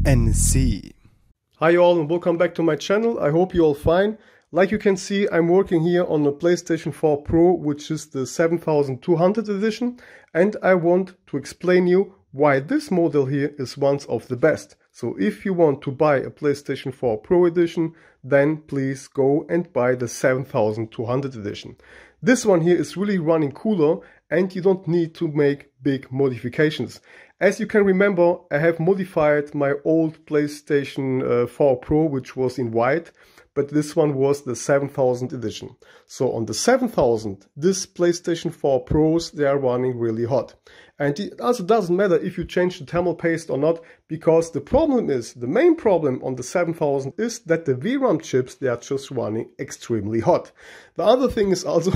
NSC. Hi all and welcome back to my channel. I hope you're all fine. Like you can see, I'm working here on the PlayStation 4 Pro, which is the 7200 edition, and I want to explain you why this model here is one of the best. So if you want to buy a PlayStation 4 Pro edition, then please go and buy the 7200 edition. This one here is really running cooler and you don't need to make big modifications. As you can remember, I have modified my old PlayStation 4 Pro, which was in white, but this one was the 7000 edition. So on the 7000, this PlayStation 4 Pros, they are running really hot. And it also doesn't matter if you change the thermal paste or not, because the problem is, the main problem on the 7000 is that the VRAM chips, they are just running extremely hot. The other thing is also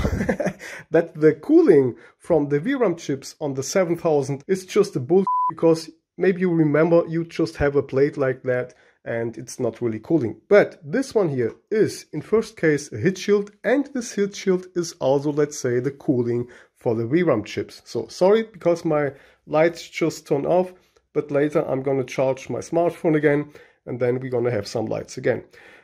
that the cooling from the VRAM chips on the 7000 is just a bullshit, because maybe you remember you just have a plate like that and it's not really cooling. But this one here is in first case a heat shield, and this heat shield is also, let's say, the cooling for the VRAM chips. So sorry because my lights just turned off, but later I'm gonna charge my smartphone again and then we're gonna have some lights again.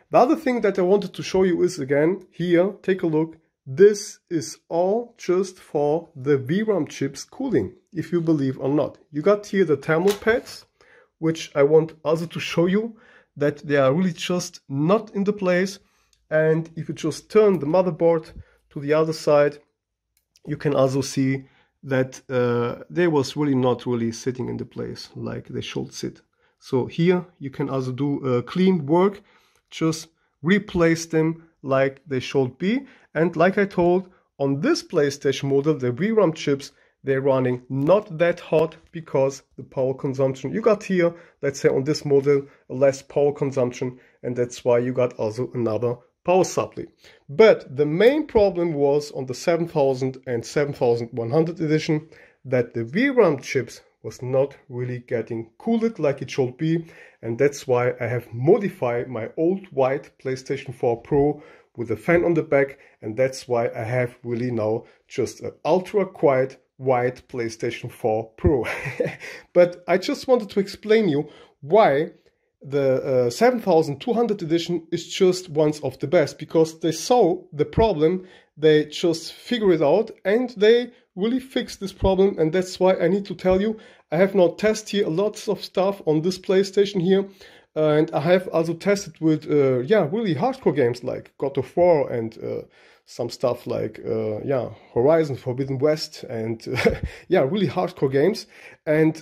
The other thing that I wanted to show you is, again, here, take a look. This is all just for the VRAM chips cooling, if you believe or not. You got here the thermal pads, which I want also to show you that they are really just not in the place. And if you just turn the motherboard to the other side, you can also see that they was really not really sitting in the place like they should sit. So here you can also do clean work, just replace them like they should be. And like I told, on this PlayStation model, the VRAM chips, they're running not that hot because the power consumption you got here, let's say on this model, a less power consumption, and that's why you got also another power supply. But the main problem was on the 7000 and 7100 edition that the VRAM chips was not really getting cooled like it should be, and that's why I have modified my old white PlayStation 4 Pro with a fan on the back, and that's why I have really now just an ultra quiet white PlayStation 4 Pro. But I just wanted to explain you why the 7200 edition is just one of the best, because they saw the problem, they just figure it out and they really fix this problem. And that's why I need to tell you, I have now tested here lots of stuff on this PlayStation here, and I have also tested with really hardcore games like God of War and some stuff like Horizon Forbidden West and really hardcore games. And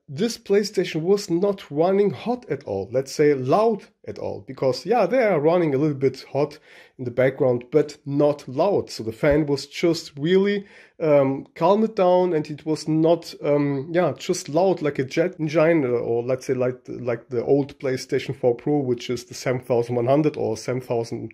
this PlayStation was not running hot at all, let's say loud at all, because they are running a little bit hot in the background but not loud. So the fan was just really calm it down, and it was not just loud like a jet engine, or let's say like the old PlayStation 4 Pro, which is the 7100 or 7000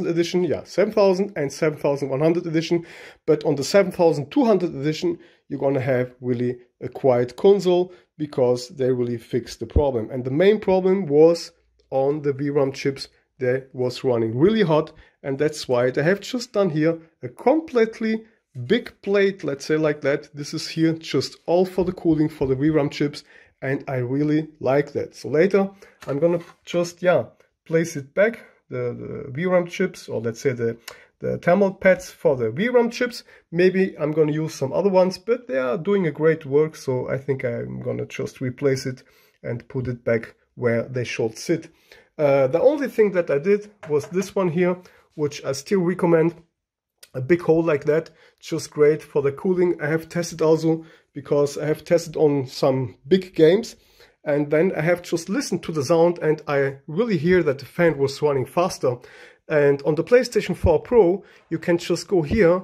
edition, 7000 and 7100 edition. But on the 7200 edition you're gonna have really a quiet console, because they really fixed the problem. And the main problem was on the VRAM chips, they was running really hot, and that's why they have just done here a completely big plate, let's say like that. This is here just all for the cooling for the VRAM chips, and I really like that. So later I'm gonna just place it back, the VRAM chips, or let's say the thermal pads for the VRAM chips. Maybe I'm gonna use some other ones, but they are doing a great work, so I think I'm gonna just replace it and put it back where they should sit. The only thing that I did was this one here, which I still recommend. A big hole like that, just great for the cooling. I have tested also, because I have tested on some big games, and then I have just listened to the sound, and I really hear that the fan was running faster. And on the PlayStation 4 Pro, you can just go here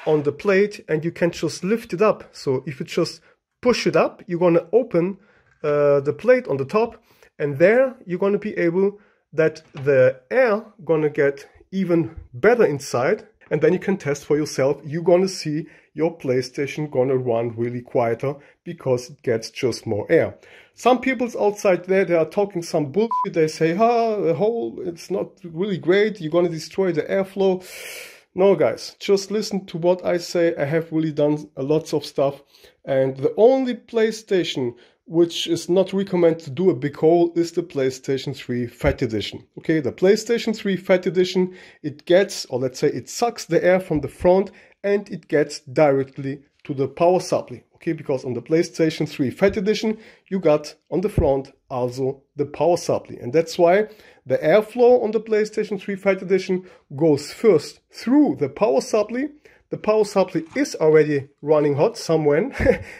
on the plate and you can just lift it up. So if you just push it up, you're gonna open the plate on the top, and there you're gonna be able that the air gonna get even better inside. And then you can test for yourself. You're gonna see your PlayStation gonna run really quieter because it gets just more air. Some people's outside there, they are talking some bullshit. They say, the hole, it's not really great. You're gonna destroy the airflow. No guys, just listen to what I say. I have really done lots of stuff, and the only PlayStation which is not recommended to do a big hole is the PlayStation 3 Fat Edition. Okay, the PlayStation 3 Fat Edition, it gets, or let's say it sucks the air from the front and it gets directly to the power supply. Okay, because on the PlayStation 3 Fat Edition you got on the front also the power supply, and that's why the airflow on the PlayStation 3 Fat Edition goes first through the power supply. The power supply is already running hot somewhere,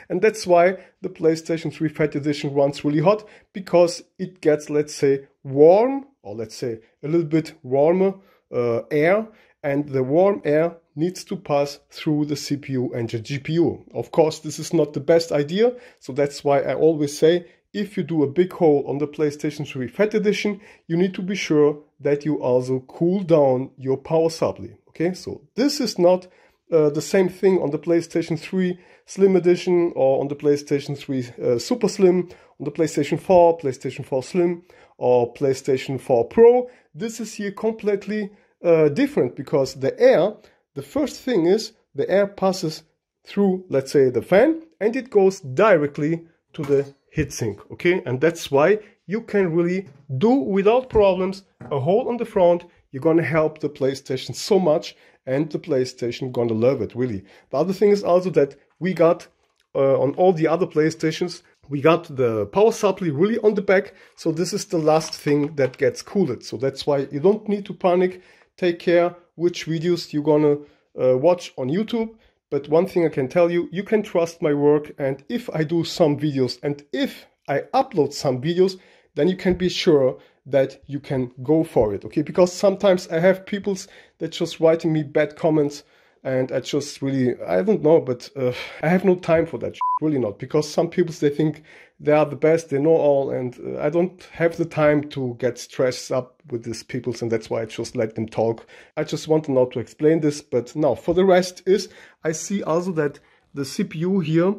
and that's why the PlayStation 3 Fat Edition runs really hot, because it gets, let's say, warm, or let's say a little bit warmer air, and the warm air needs to pass through the CPU and the GPU. Of course, this is not the best idea, so that's why I always say, if you do a big hole on the PlayStation 3 Fat Edition, you need to be sure that you also cool down your power supply. Okay, so this is not the same thing on the PlayStation 3 Slim Edition, or on the PlayStation 3 Super Slim, on the PlayStation 4, PlayStation 4 Slim, or PlayStation 4 Pro. This is here completely different, because the air, the first thing is, the air passes through, let's say, the fan, and it goes directly to the heatsink, okay? And that's why you can really do without problems a hole on the front. You're gonna help the PlayStation so much, and the PlayStation gonna love it, really. The other thing is also that we got on all the other PlayStations, we got the power supply really on the back, so this is the last thing that gets cooled. So that's why you don't need to panic. Take care which videos you're gonna watch on YouTube. But one thing I can tell you, you can trust my work, and if I do some videos and if I upload some videos, then you can be sure that you can go for it, okay? Because sometimes I have people that just writing me bad comments, and I just really, I don't know, but I have no time for that, really not. Because some people, they think they are the best, they know all, and I don't have the time to get stressed up with these people, and that's why I just let them talk. I just want now to explain this, but now for the rest is, I see also that the CPU here,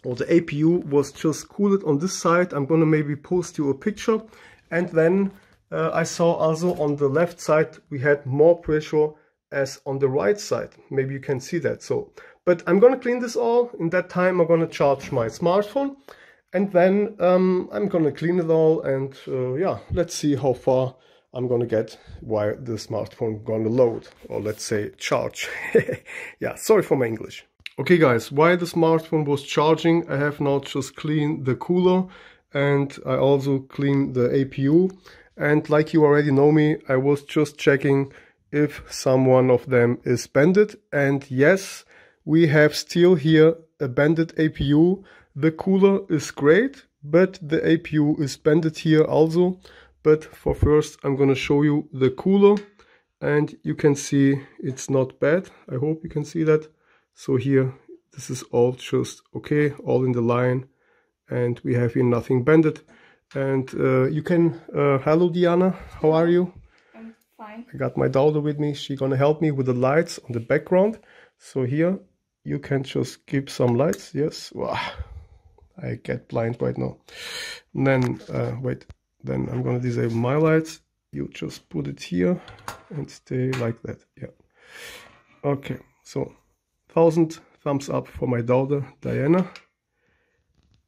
or the APU, was just cooled on this side. I'm gonna maybe post you a picture. And then I saw also on the left side we had more pressure as on the right side. Maybe you can see that. So, but I'm gonna clean this all. In that time I'm gonna charge my smartphone, and then I'm gonna clean it all, and yeah, let's see how far I'm gonna get while the smartphone gonna load, or let's say charge. Yeah, sorry for my English. Okay guys, while the smartphone was charging, I have now just cleaned the cooler, and I also cleaned the APU. And like you already know me, I was just checking if some one of them is bended, and yes, we have still here a bended APU. The cooler is great, but the APU is bended here also. But for first I'm gonna show you the cooler, and you can see it's not bad. I hope you can see that. So here, this is all just okay, all in the line, and we have here nothing bended. And you can, hello Diana, how are you? I'm fine. I got my daughter with me, she's gonna help me with the lights on the background. So here, you can just keep some lights, yes. Wow, I get blind right now. And then, wait, then I'm gonna disable my lights. You just put it here and stay like that, yeah. Okay, so 1000 thumbs up for my daughter, Diana.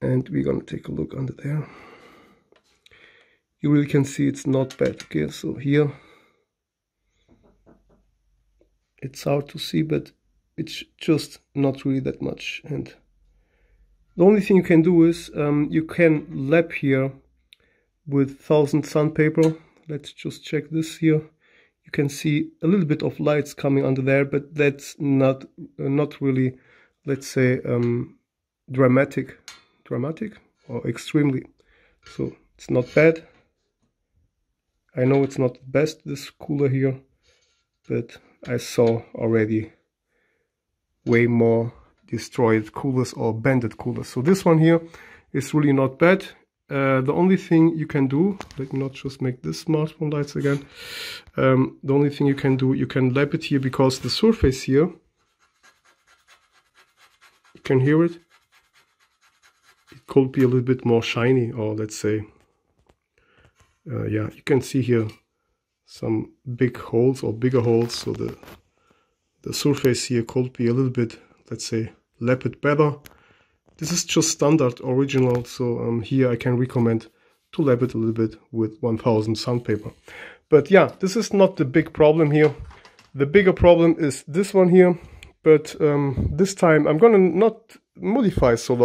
And we're gonna take a look under there. You really can see it's not bad, okay? So here, it's hard to see, but it's just not really that much. And the only thing you can do is, you can lap here with 1000 sandpaper. Let's just check this here. You can see a little bit of lights coming under there, but that's not really, let's say, dramatic or extremely. So it's not bad. I know it's not the best, this cooler here, but I saw already way more destroyed coolers or bended coolers. So this one here is really not bad. The only thing you can do, let me not just make this smartphone lights again. The only thing you can do, you can lap it here, because the surface here, you can hear it. It could be a little bit more shiny, or let's say, yeah, you can see here some big holes or bigger holes. So the surface here could be a little bit, let's say, lapped better. This is just standard original, so here I can recommend to lap it a little bit with 1000 sandpaper. But yeah, this is not the big problem here. The bigger problem is this one here. But this time I'm gonna not modify so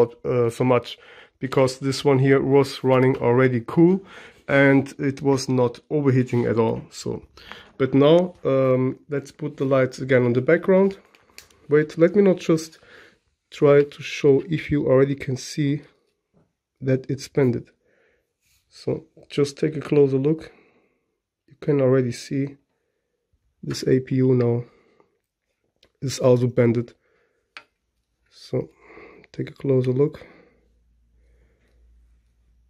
much, because this one here was running already cool and it was not overheating at all. So, but now let's put the lights again on the background. Wait, let me not just try to show if you already can see that it's bended. So just take a closer look. You can already see this APU now is also bended. So take a closer look.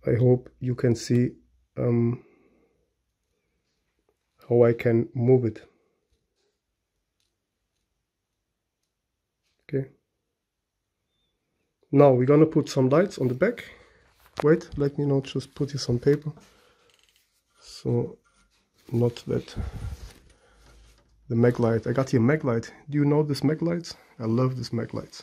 I hope you can see how I can move it. Okay. Now we're gonna put some lights on the back. Wait, let me now just put you some paper. So not that the mag light. I got here mag light. Do you know this mag lights? I love this mag lights.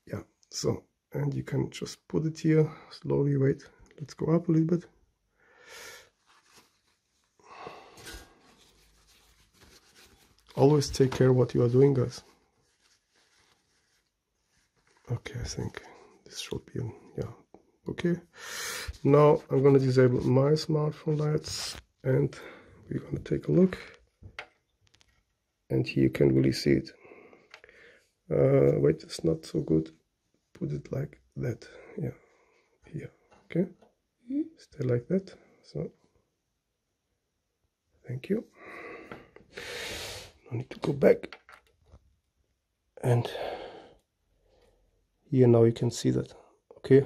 Yeah, so, and you can just put it here slowly. Wait, let's go up a little bit. Always take care what you are doing, guys. Okay, I think this should be, yeah, okay. Now I'm gonna disable my smartphone lights and we're gonna take a look. And here you can really see it. Wait, it's not so good. Put it like that. Yeah, here. Okay. Stay like that. So, thank you. I need to go back. And here now you can see that. Okay.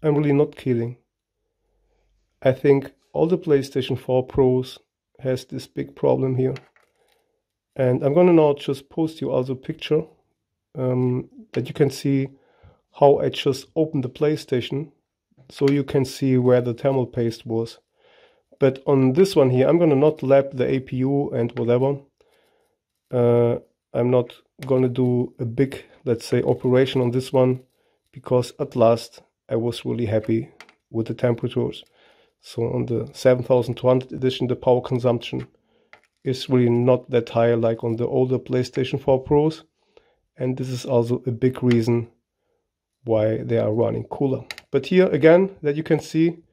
I'm really not kidding. I think all the PlayStation 4 Pros has this big problem here. And I'm gonna now just post you also a picture that you can see how I just opened the PlayStation, so you can see where the thermal paste was. But on this one here, I'm gonna not lap the APU and whatever. I'm not gonna do a big, let's say, operation on this one, because at last I was really happy with the temperatures. So on the 7200 edition, the power consumption is really not that high like on the older PlayStation 4 Pros. And this is also a big reason why they are running cooler. But here again, that you can see,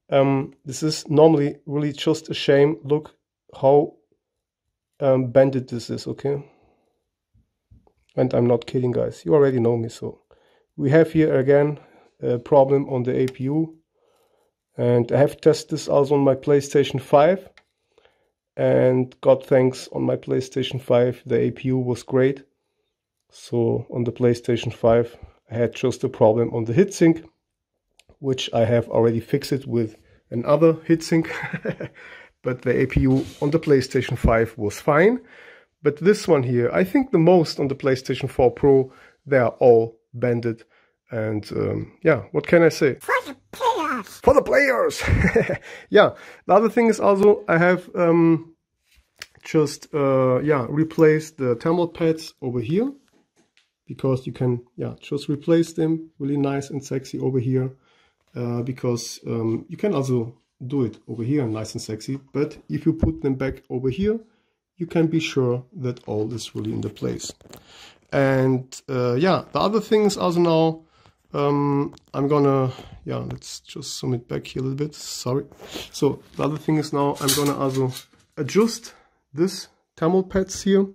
this is normally really just a shame. Look how bended this is, okay? And I'm not kidding, guys. You already know me. So we have here again a problem on the APU. And I have tested this also on my PlayStation 5. And God thanks, on my PlayStation 5 the APU was great. So on the PlayStation 5 I had just a problem on the heatsink, which I have already fixed it with another heatsink. But the APU on the PlayStation 5 was fine. But this one here, I think the most on the PlayStation 4 Pro, they are all bended. And yeah, what can I say? For the players! For the players! Yeah, the other thing is also I have just replaced the thermal pads over here. Because you can just replace them really nice and sexy over here. Because you can also do it over here nice and sexy. But if you put them back over here, you can be sure that all is really in the place. And the other thing is also now, I'm gonna, let's just zoom it back here a little bit, sorry. So the other thing is now I'm gonna also adjust this thermal pads here,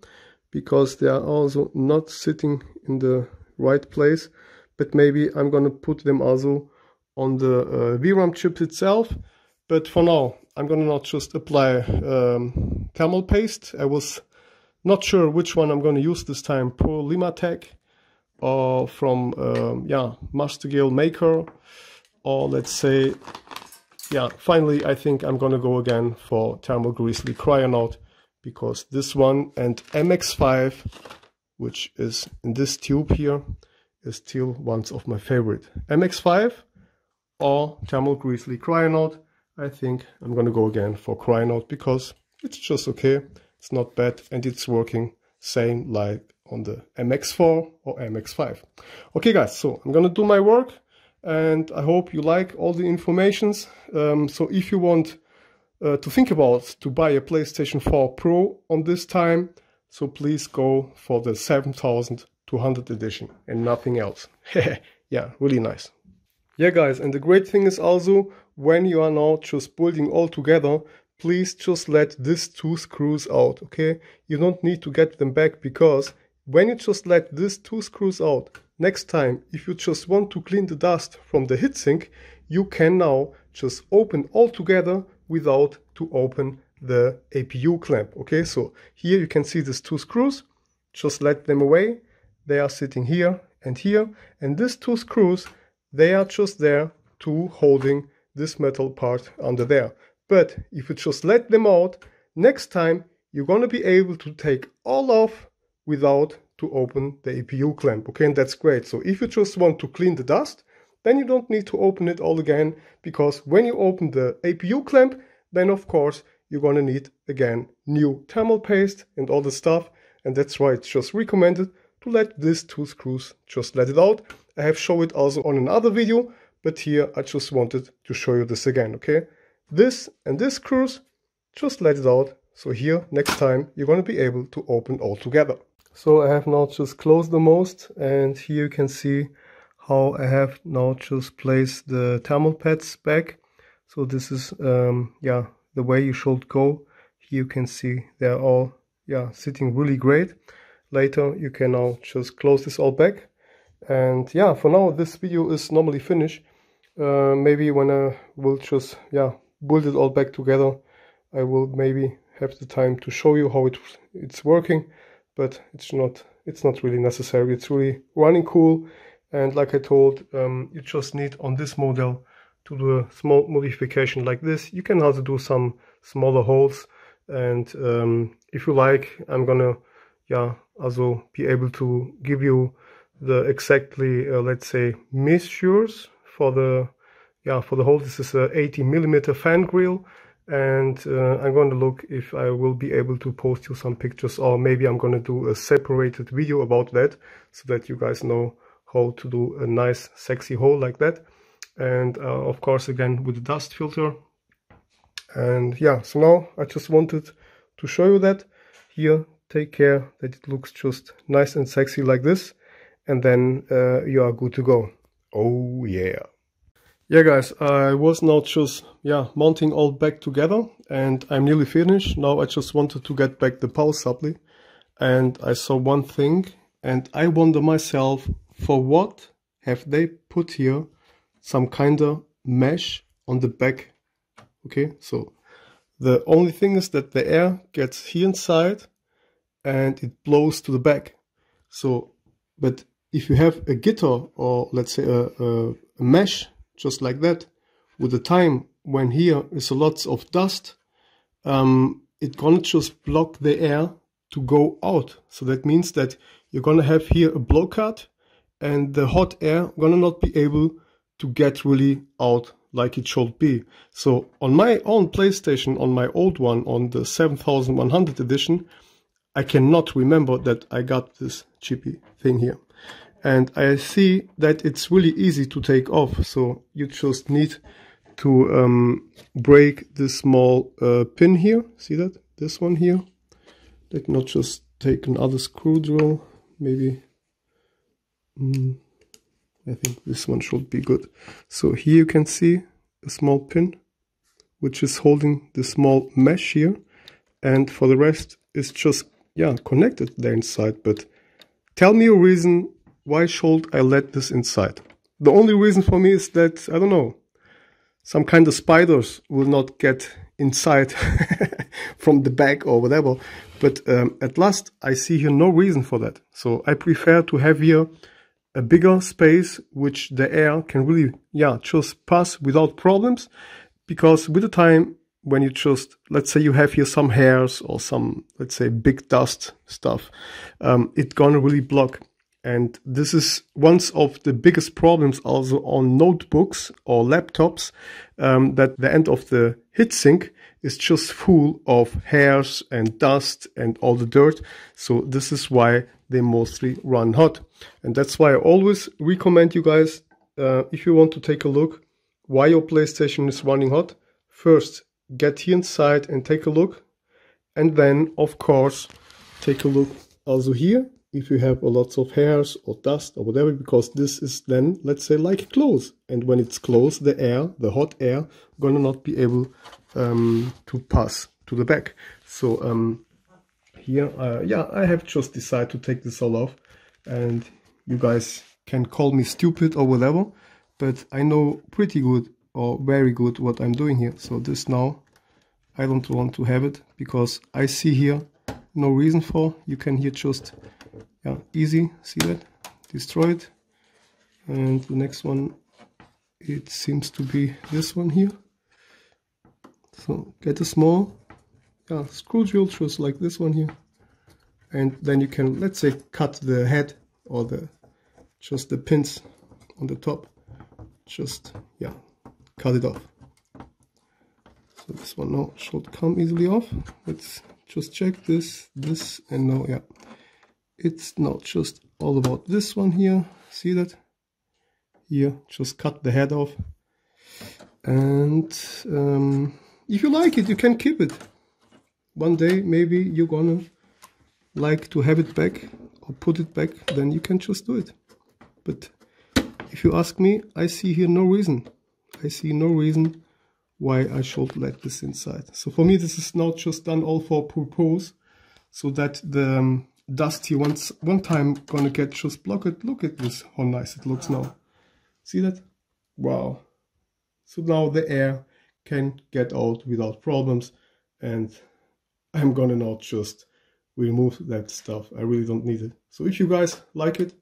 because they are also not sitting in the right place. But maybe I'm gonna put them also on the VRAM chip itself. But for now, I'm gonna not just apply thermal paste. I was not sure which one I'm gonna use this time, Pro Limatech or from Mastergale Maker, or let's say, finally I think I'm gonna go again for Thermal Grizzly Cryonaut, because this one and MX5, which is in this tube here, is still one of my favorite. MX5 or Thermal Grizzly Cryonaut. I think I'm gonna go again for Cryonaut, because it's just okay. It's not bad, and it's working same like on the MX4 or MX5. Okay guys, so I'm gonna do my work, and I hope you like all the informations. So if you want to think about to buy a PlayStation 4 Pro on this time, so please go for the 7200 edition and nothing else. Yeah, really nice. Yeah guys, and the great thing is also, when you are now just building all together, please just let these two screws out, okay? You don't need to get them back, because when you just let these two screws out, next time if you just want to clean the dust from the heatsink, you can now just open all together without to open the APU clamp, okay? So here you can see these two screws, just let them away. They are sitting here, and these two screws, they are just there to holding this metal part under there. But if you just let them out, next time you're gonna be able to take all off without to open the APU clamp, okay? And that's great. So if you just want to clean the dust, then you don't need to open it all again, because when you open the APU clamp, then of course you're gonna need again new thermal paste and all the stuff, and that's why it's just recommended to let these two screws just let it out. I have shown it also on another video, but here I just wanted to show you this again, okay? This and this screws, just let it out. So here, next time, you're going to be able to open all together. So I have now just closed the most, and here you can see how I have now just placed the thermal pads back. So this is, yeah, the way you should go. Here you can see they're all, yeah, sitting really great. Later, you can now just close this all back. And yeah, for now, this video is normally finished. Maybe when I will just, yeah, build it all back together, I will maybe have the time to show you how it's working, but it's not really necessary. It's really running cool, and like I told, you just need on this model to do a small modification like this. You can also do some smaller holes, and if you like, I'm gonna, yeah, also be able to give you the exactly let's say measures for the, yeah, for the hole. This is a 80mm fan grill, and I'm going to look if I will be able to post you some pictures, or maybe I'm going to do a separated video about that, so that you guys know how to do a nice sexy hole like that. And of course, again with the dust filter. And yeah, so now I just wanted to show you that. Here, take care that it looks just nice and sexy like this, and then you are good to go. Oh yeah. Yeah guys, I was now just, yeah, mounting all back together, and I'm nearly finished. Now I just wanted to get back the power supply, and I saw one thing, and I wonder myself, for what have they put here some kind of mesh on the back? Okay, so the only thing is that the air gets here inside and it blows to the back. So, but if you have a guitar, or let's say a mesh just like that, with the time when here is a lots of dust, it's gonna just block the air to go out. So that means that you're gonna have here a blowout, and the hot air gonna not be able to get really out like it should be. So on my own PlayStation, on my old one, on the 7100 edition, I cannot remember that I got this chippy thing here. And I see that it's really easy to take off. So you just need to break this small pin here. See that? This one here. Let me not just take another screw drill. Maybe, I think this one should be good. So here you can see a small pin, which is holding the small mesh here. And for the rest, it's just, yeah, connected there inside. But tell me a reason, why should I let this inside? The only reason for me is that, I don't know, some kind of spiders will not get inside from the back or whatever. But at last, I see here no reason for that. So I prefer to have here a bigger space, which the air can really, yeah, just pass without problems. Because with the time, when you just, let's say you have here some hairs or some, let's say, big dust stuff, it's gonna really block. And this is one of the biggest problems also on notebooks or laptops, that the end of the heatsink is just full of hairs and dust and all the dirt. So this is why they mostly run hot. And that's why I always recommend you guys, if you want to take a look why your PlayStation is running hot, first get here inside and take a look. And then, of course, take a look also here if you have a lots of hairs or dust or whatever, because this is then, let's say, like clothes. And when it's closed, the air, the hot air, gonna not be able to pass to the back. So here, yeah, I have just decided to take this all off, and you guys can call me stupid or whatever, but I know pretty good or very good what I'm doing here. So this now, I don't want to have it because I see here no reason for. You can here just, yeah, easy, see that, destroy it. And the next one, it seems to be this one here. So get a small, yeah, screw drill just like this one here, and then you can, let's say, cut the head or just the pins on the top. Just, yeah, cut it off. So this one now should come easily off. Let's just check this, and now, yeah, it's not just all about this one here. See that? Here, just cut the head off. And if you like it, you can keep it. One day, maybe you're gonna like to have it back or put it back, then you can just do it. But if you ask me, I see here no reason. I see no reason why I should let this inside. So for me, this is not just done all for purpose, so that the dust here one time gonna get just block it. Look at this, how nice it looks now. See that? Wow. So now the air can get out without problems, and I'm gonna now just remove that stuff. I really don't need it. So if you guys like it,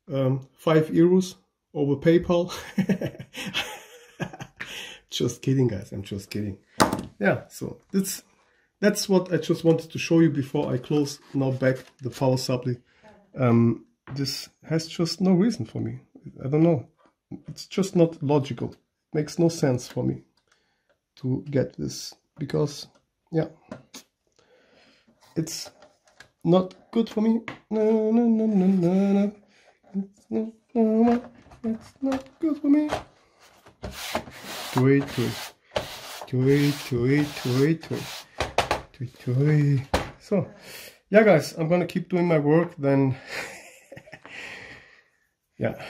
5 euros over PayPal. Just kidding, guys, I'm just kidding. Yeah, so that's what I just wanted to show you before I close now back the power supply. This has just no reason for me. I don't know. It's just not logical. It makes no sense for me to get this, because, yeah, it's not good for me. No, no, no, no, no, no. It's not good for me. So, yeah, guys, I'm gonna keep doing my work then. Yeah,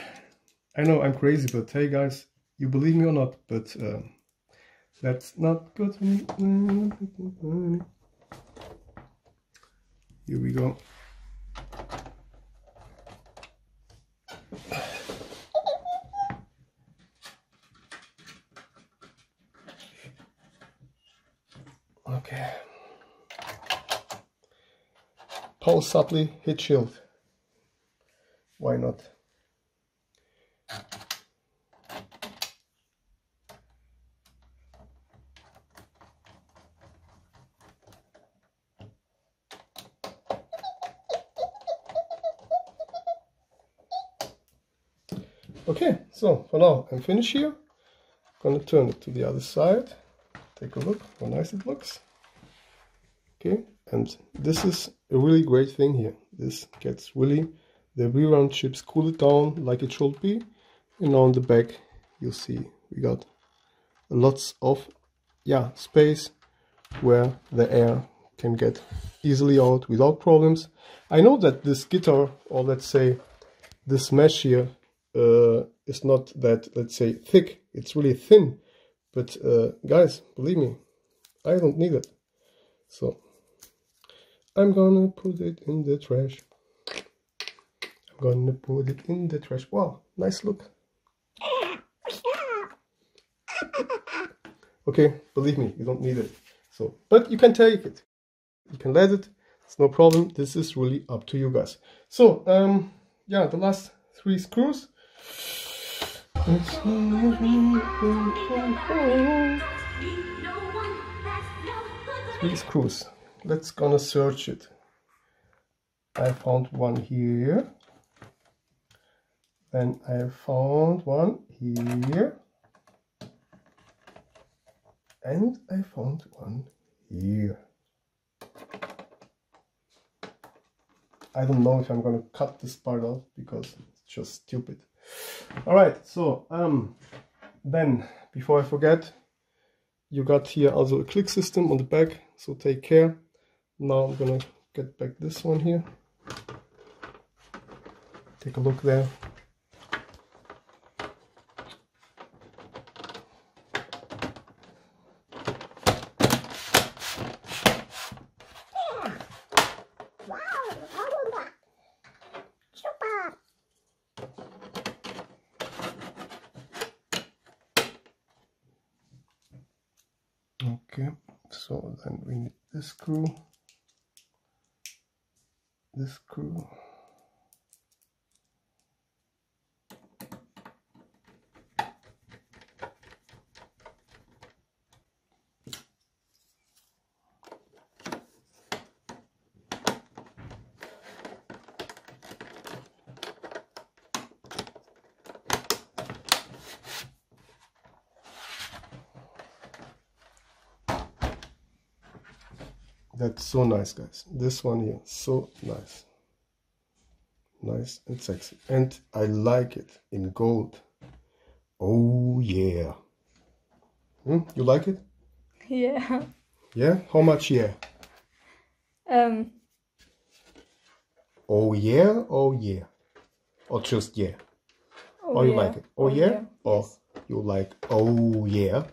I know I'm crazy, but hey, guys, you believe me or not, but that's not good for me. Here we go. Okay. Power supply heat shield. Why not? Okay, so for now I'm finished here. Gonna turn it to the other side. Take a look how nice it looks. Okay, and this is a really great thing here. This gets really the VRAM chips cool it down like it should be. And on the back you see we got lots of, yeah, space where the air can get easily out without problems. I know that this guitar, or let's say this mesh here, is not that, let's say, thick. It's really thin. But guys, believe me, I don't need it. So I'm gonna put it in the trash. I'm gonna put it in the trash. Wow, nice look. Okay, believe me, you don't need it. So, but you can take it. You can let it. It's no problem. This is really up to you guys. So, yeah, the last 3 screws. 3 screws. Let's gonna search it. I found one here. Then I found one here. And I found one here. I don't know if I'm gonna cut this part off because it's just stupid. Alright, so then before I forget, you got here also a click system on the back, so take care. Now I'm gonna get back this one here. Take a look there. Okay, so then we need this screw, this screw, That's so nice, guys. This one here, so nice. Nice and sexy. And I like it in gold. Oh, yeah. You like it? Yeah. Yeah? How much yeah? Oh, yeah? Oh, yeah. Or just yeah? Oh, or you yeah. like it? Oh, yeah? Yeah. Or Yes. you like, oh, yeah?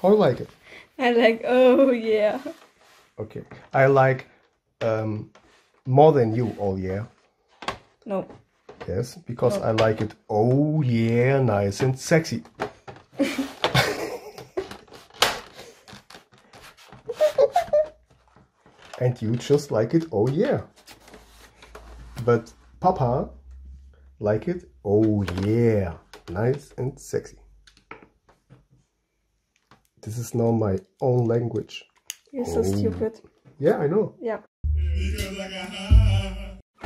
How you like it? I like, oh yeah. Okay. I like more than you, oh, yeah? No. Yes, because No. I like it, oh, yeah, nice and sexy. And you just like it, oh, yeah. But Papa like it, oh, yeah, nice and sexy. This is now my own language. You're so stupid. Yeah, I know. Yeah.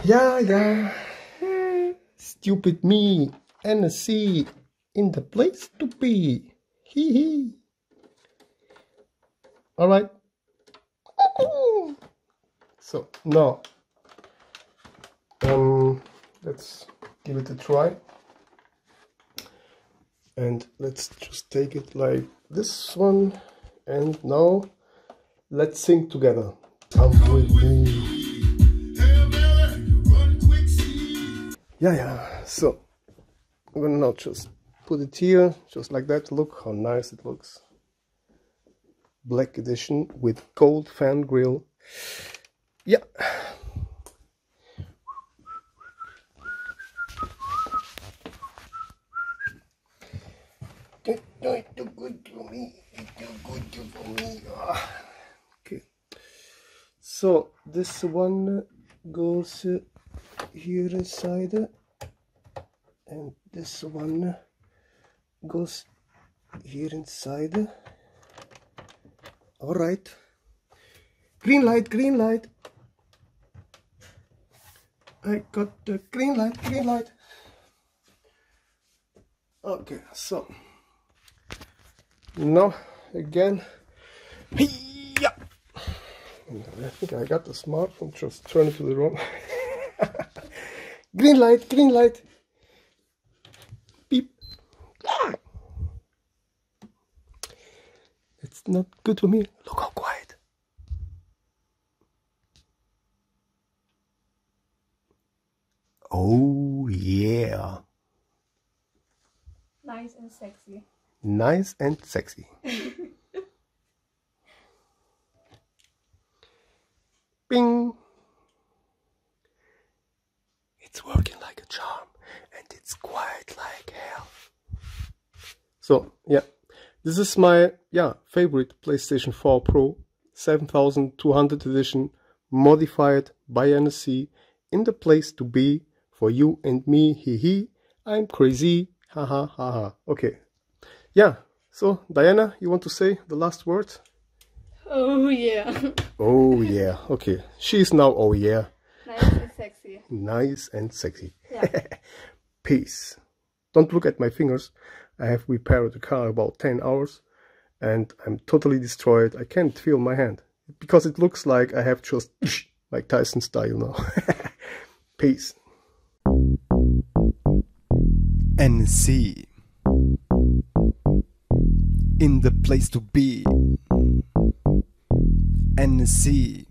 Yeah. Stupid me. NSC in the place to be. Hee hee. Alright. So now let's give it a try. And let's just take it like this one. And now let's sing together. Come with me. Yeah. So I'm gonna now just put it here, just like that. Look how nice it looks. Black edition with gold fan grill. Yeah. Don't do good to me. Do good to me. Okay. So this one goes here inside, and this one goes here inside. All right. Green light, green light. I got the green light, green light. Okay, so now again. Yeah. I think I got the smartphone, just turn it to the wrong. Green light, green light. Beep. It's not good for me. Look how quiet. Oh yeah. Nice and sexy. Nice and sexy. Bing. It's working like a charm, and it's quiet like hell. So yeah, this is my favorite PlayStation 4 Pro 7200 edition, modified by NSC, in the place to be for you and me. Hee hee. I'm crazy. Ha ha ha ha. Okay. Yeah. So Diana, you want to say the last word? Oh yeah. Oh yeah. Okay. She's now oh yeah. Nice and sexy. Nice and sexy. Yeah. Peace. Don't look at my fingers. I have repaired the car about 10 hours and I'm totally destroyed. I can't feel my hand because it looks like I have just like Tyson style now. Peace. NSC. In the place to be. NSC.